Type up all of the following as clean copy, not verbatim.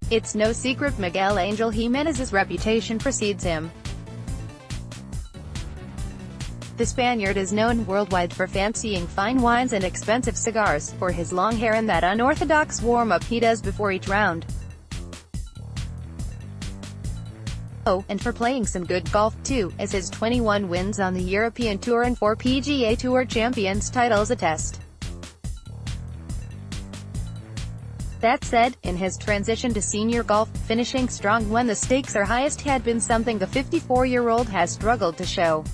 It's no secret Miguel Angel Jimenez's reputation precedes him. The Spaniard is known worldwide for fancying fine wines and expensive cigars, for his long hair and that unorthodox warm-up he does before each round. Oh, and for playing some good golf, too, as his 21 wins on the European Tour and 4 PGA Tour Champions titles attest. That said, in his transition to senior golf, finishing strong when the stakes are highest had been something the 54-year-old has struggled to show.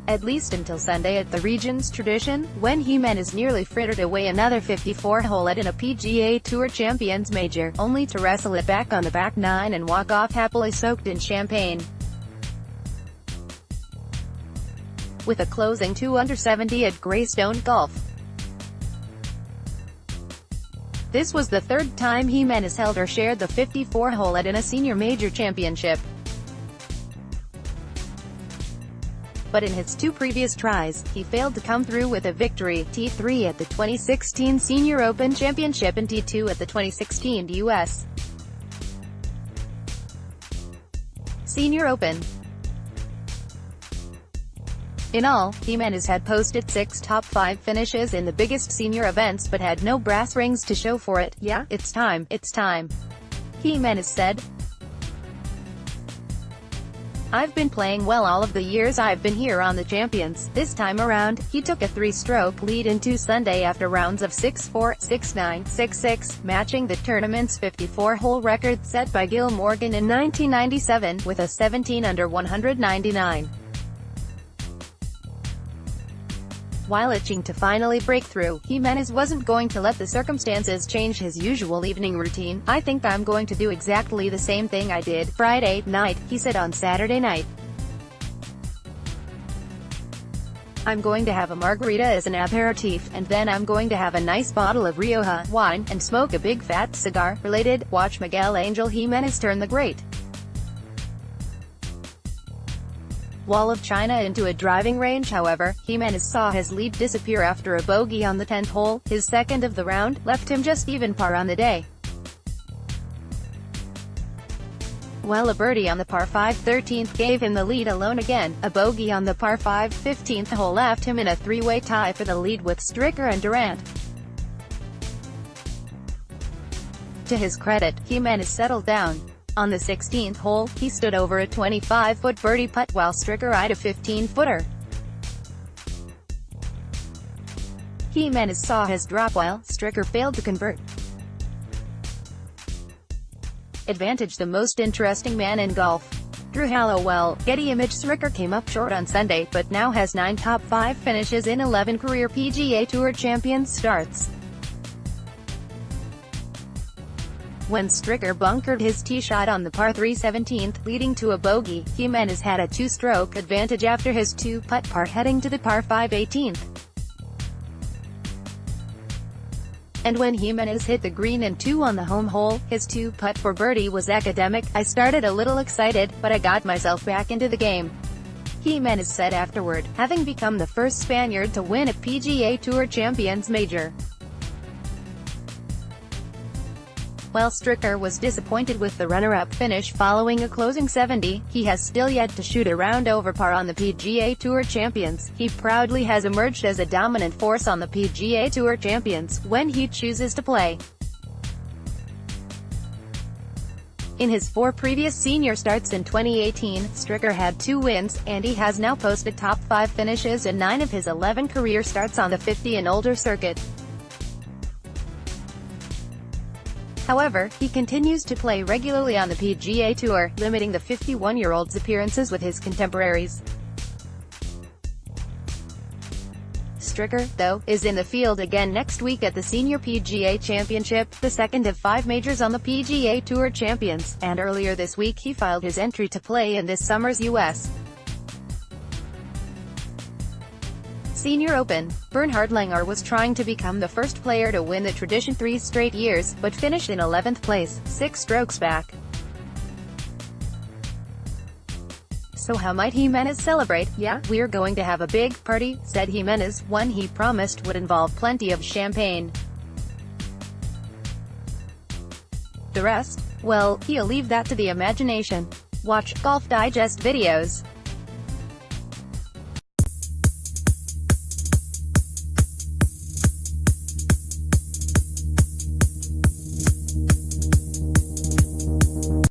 At least until Sunday at the region's tradition, when Jimenez nearly frittered away another 54-hole in a PGA Tour Champions major, only to wrestle it back on the back nine and walk off happily soaked in champagne. With a closing 2 under 70 at Greystone Golf. This was the third time Jimenez held or shared the 54-hole in a senior major championship. But in his 2 previous tries, he failed to come through with a victory, T3 at the 2016 Senior Open Championship and T2 at the 2016 U.S. Senior Open. In all, Jimenez had posted 6 top 5 finishes in the biggest senior events but had no brass rings to show for it. "Yeah, it's time, Jimenez said. "I've been playing well all of the years I've been here on the Champions. This time around, he took a 3-stroke lead into Sunday after rounds of 6-4, 6-9, 6-6, matching the tournament's 54-hole record set by Gil Morgan in 1997, with a 17 under 199. While itching to finally break through, Jimenez wasn't going to let the circumstances change his usual evening routine. "I think I'm going to do exactly the same thing I did Friday night," he said on Saturday night. "I'm going to have a margarita as an aperitif, and then I'm going to have a nice bottle of Rioja wine, and smoke a big fat cigar." Related, watch Miguel Angel Jimenez turn the great Wall of China into a driving range. However, Jimenez saw his lead disappear after a bogey on the 10th hole, his second of the round, left him just even par on the day. While a birdie on the par 5 13th gave him the lead alone again, a bogey on the par 5 15th hole left him in a 3-way tie for the lead with Stricker and Durant. To his credit, Jimenez settled down. On the 16th hole, he stood over a 25-foot birdie putt while Stricker eyed a 15-footer. Jimenez saw his drop while Stricker failed to convert. Advantage: the most interesting man in golf. Drew Hallowell, Getty Image. Stricker came up short on Sunday, but now has 9 top 5 finishes in 11 career PGA Tour Champions starts. When Stricker bunkered his tee shot on the par 3 17th, leading to a bogey, Jimenez had a 2-stroke advantage after his 2-putt par heading to the par 5 18th. And when Jimenez hit the green in 2 on the home hole, his 2-putt for birdie was academic. "I started a little excited, but I got myself back into the game," Jimenez said afterward, having become the first Spaniard to win a PGA Tour Champions major. While Stricker was disappointed with the runner-up finish following a closing 70, he has still yet to shoot a round over par on the PGA Tour Champions. He proudly has emerged as a dominant force on the PGA Tour Champions, when he chooses to play. In his 4 previous senior starts in 2018, Stricker had 2 wins, and he has now posted top 5 finishes in 9 of his 11 career starts on the 50 and older circuit. However, he continues to play regularly on the PGA Tour, limiting the 51-year-old's appearances with his contemporaries. Stricker, though, is in the field again next week at the Senior PGA Championship, the second of 5 majors on the PGA Tour Champions, and earlier this week he filed his entry to play in this summer's U.S. Senior Open. Bernhard Langer was trying to become the first player to win the tradition 3 straight years, but finished in 11th place, 6 strokes back. So how might Jimenez celebrate? "Yeah, we're going to have a big party," said Jimenez, one he promised would involve plenty of champagne. The rest? Well, he'll leave that to the imagination. Watch Golf Digest videos.